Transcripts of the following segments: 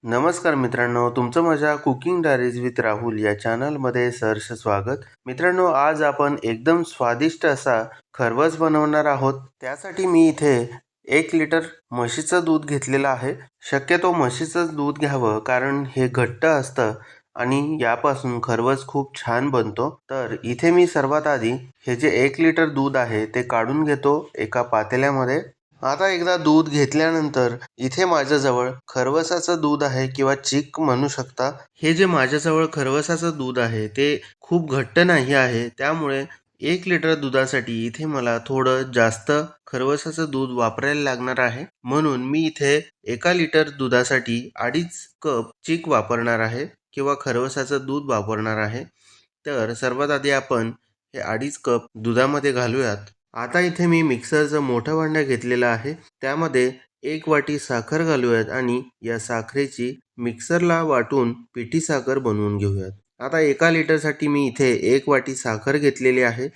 नमस्कार मित्रांनो, तुमचं माझ्या कुकिंग डायरीज विथ राहुल या चॅनलमध्ये सहर्ष स्वागत. मित्रांनो, आज आपण एकदम स्वादिष्ट असा खरवस बनवणार आहोत. त्यासाठी मी इथे 1 लिटर म्हशीचं दूध घेतलेलं आहे. शक्यतो म्हशीचंच दूध घ्यावं, कारण हे घट्ट असतं आणि यापासून खरवस खूप छान बनतो. तर इथे मी सर्वात आधी हे जे 1 लिटर दूध आहे ते काढून घेतो एका पातेल्यामध्ये. आता एकदा दूध घेतल्यानंतर इथे माझ्याजवळ खरवसाचं दूध आहे किंवा चीक म्हणू शकता. हे जे माझ्याजवळ खरवसाचं दूध आहे ते खूप घट्ट नाही आहे, त्यामुळे 1 लिटर दुधासाठी इथे मला थोडं जास्त खरवसाचं दूध वापरायला लागणार आहे. म्हणून मी इथे 1 लिटर दुधासाठी 2.5 कप चीक वापरणार आहे किंवा खरवसाचं दूध वापरणार आहे. तर सर्वात आधी आपण हे 2.5 कप दुधामध्ये घालूयात. आता इथे मी मिक्सरचं मोठं भांडं घेतलेलं आहे. त्यामध्ये 1 वाटी साखर घालूयात आणि या साखरेची मिक्सरला वाटून पिठी साखर बनवून घेऊयात. आता 1 लिटरसाठी मी इथे 1 वाटी साखर घेतलेली आहे.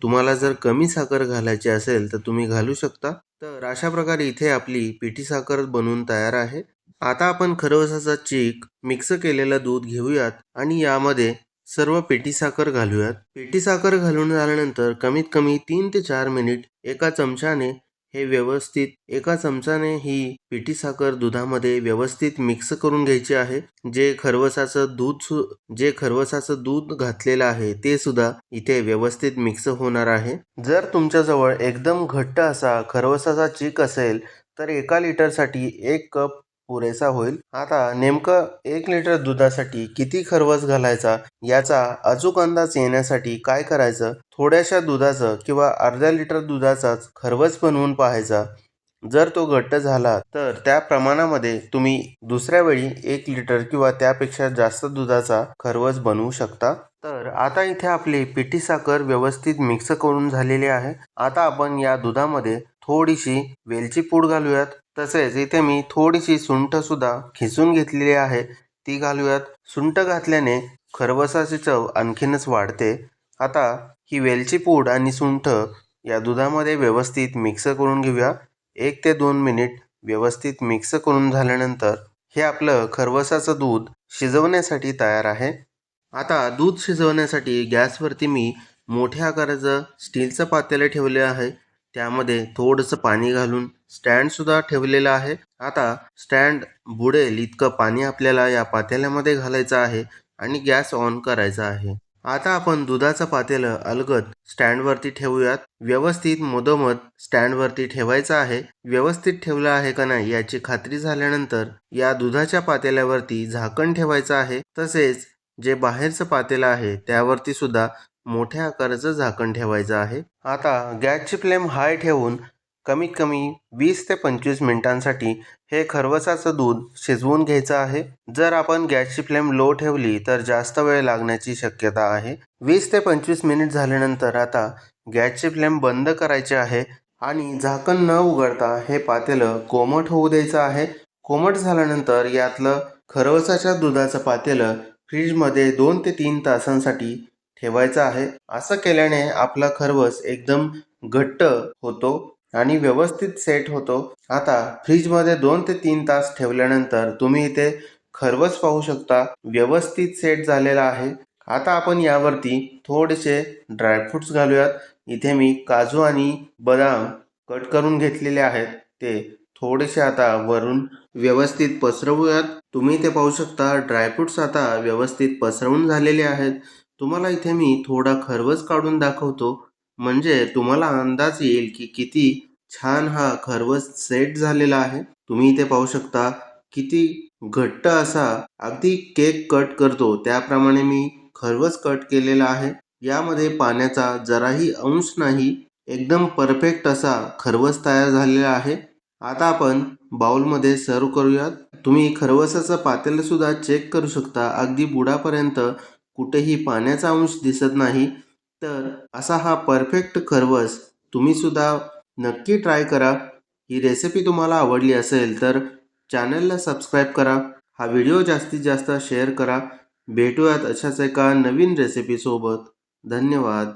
तुम्हाला जर कमी साखर घालायची असेल तर तुम्ही घालू शकता. तर अशा प्रकारे इथे आपली पिठी साखर बनवून तयार आहे. आता आपण खरवसाचा चीक मिक्स केलेलं दूध घेऊयात आणि यामध्ये सर्व पेटी साखर घालूयात. पेटी साखर घालून झाल्यानंतर कमीत कमी 3 ते 4 मिनिट एका चमच्याने ही पिठी साखर दुधामध्ये व्यवस्थित मिक्स करून घ्यायची आहे. जे खरवसाचं दूध घातलेलं आहे ते सुद्धा इथे व्यवस्थित मिक्स होणार आहे. जर तुमच्याजवळ एकदम घट्ट असा खरवसाचा चीक असेल तर 1 लिटरसाठी 1 कप पुरेसा होईल. आता नेमकं 1 लिटर दुधासाठी किती खरवस घालायचा याचा अचूक अंदाज येण्यासाठी काय करायचं, थोड्याशा दुधाचं किंवा अर्ध्या लिटर दुधाचाच खरवस बनवून पाहायचा. जर तो घट्ट झाला तर त्या प्रमाणामध्ये तुम्ही दुसऱ्या वेळी 1 लिटर किंवा त्यापेक्षा जास्त दुधाचा खरवस बनवू शकता. तर आता इथे आपली पिठी साखर व्यवस्थित मिक्स करून झालेली आहे. आता आपण या दुधामध्ये थोडीशी वेलची पूड घालूयात. तसेच इथे मी थोडीशी सुंठ सुद्धा खिसून घेतलेली आहे, ती घालूयात. सुंठ घातल्याने खरवसाची चव आणखीनच वाढते. आता ही वेलची पूड आणि सुंठ या दुधामध्ये व्यवस्थित मिक्स करून घेऊया. 1 ते 2 मिनिट व्यवस्थित मिक्स करून झाल्यानंतर हे आपलं खरवसाचं दूध शिजवण्यासाठी तयार आहे. आता दूध शिजवण्यासाठी गॅसवरती मी मोठ्या आकाराचं स्टीलचं पातेलं ठेवले आहे. त्यामध्ये थोडंसं पाणी घालून स्टँडसुद्धा ठेवलेलं आहे. आता स्टँड बुडेल इतकं पाणी आपल्याला या पातेल्यामध्ये घालायचं आहे आणि गॅस ऑन करायचा आहे. आता आपण दुधाचं पातेलं अलगद स्टँडवरती ठेवूयात. व्यवस्थित मधोमध स्टँडवरती ठेवायचं आहे. व्यवस्थित ठेवलं आहे का नाही याची खात्री झाल्यानंतर या दुधाच्या पातेल्यावरती झाकण ठेवायचं आहे. तसेच जे बाहेरचं पातेलं आहे त्यावरती सुद्धा मोठ्या आकाराचं झाकण ठेवायचं आहे. आता गॅसची फ्लेम हाय ठेवून कमीत कमी 20 ते 25 मिनिटांसाठी हे खरवसाचं दूध शिजवून घ्यायचं आहे. जर आपण गॅसची फ्लेम लो ठेवली तर जास्त वेळ लागण्याची शक्यता आहे. 20 ते 25 मिनिट झाल्यानंतर आता गॅसची फ्लेम बंद करायची आहे आणि झाकण न उघडता हे पातेलं कोमट होऊ द्यायचं आहे. कोमट झाल्यानंतर यातलं खरवसाच्या दुधाचं पातेलं फ्रीजमध्ये 2 ते 3 तासांसाठी ठेवायचं आहे. असं केल्याने आपला खरवस एकदम घट्ट होतो आणि व्यवस्थित सेट होतो. आता फ्रीजमध्ये 2 ते 3 तास ठेवल्यानंतर तुम्ही इथे खरवस पाहू शकता, व्यवस्थित सेट झालेला आहे. आता आपण यावरती थोडेसे ड्रायफ्रुट्स घालूयात. इथे मी काजू आणि बदाम कट करून घेतलेले आहेत, ते थोडेसे आता वरून व्यवस्थित पसरवूयात. तुम्ही इथे पाहू शकता ड्रायफ्रुट्स आता व्यवस्थित पसरवून झालेले आहेत. तुम्हाला इथे मी थोडा खरवस काढून दाखवतो, म्हणजे तुम्हाला अंदाज येईल की किती छान हा खरवस सेट झालेला आहे. तुम्ही इथे पाहू शकता किती घट्ट असा, अगदी केक कट करतो त्याप्रमाणे मी खरवस कट केलेला आहे. यामध्ये पाण्याचा जराही अंश नाही. एकदम परफेक्ट असा खरवस तयार झालेला आहे. आता आपण बाउलमध्ये सर्व करूयात. तुम्ही खरवसाचं पातेलं सुद्धा चेक करू शकता. अगदी बुडापर्यंत कुठेही पाण्याचा अंश दिसत नाही. तर असा हा परफेक्ट खरवस तुम्ही सुद्धा नक्की ट्राय करा. ही रेसिपी तुम्हाला आवडली असेल तर चॅनलला सबस्क्राईब करा. हा व्हिडिओ जास्तीत जास्त शेअर करा. भेटूयात अशाच एका नवीन रेसिपीसोबत. धन्यवाद.